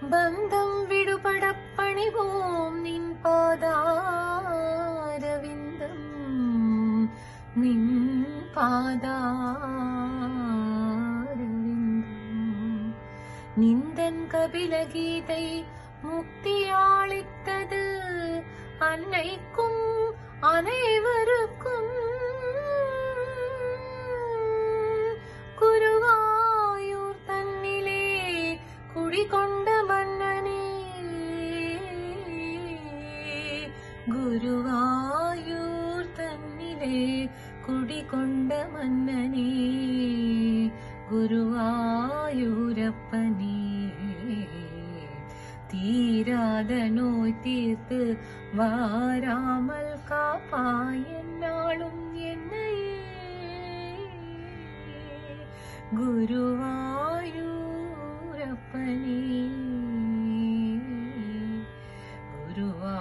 ബന്ധം വിടുപട പണിവോം നിൻ പാദാരവിന്ദം നിൻ പാദാരവിന്ദം നിന്ദൻ കപിലഗീதை முக்தியாளித்தது அன்னைக்கும் அனைவருக்கும் குருவாயூர் தன்னிலே குடிகொண்ட மன்னனே குருவாயூர் தன்னிலே குடிகொண்ட மன்னனே குருவாயூரப்பனே தீராத நோய் தீர்த்து வாராமல் காப்பாயென்னாலும் என்னையே குருவாயூரப்பனே குருவா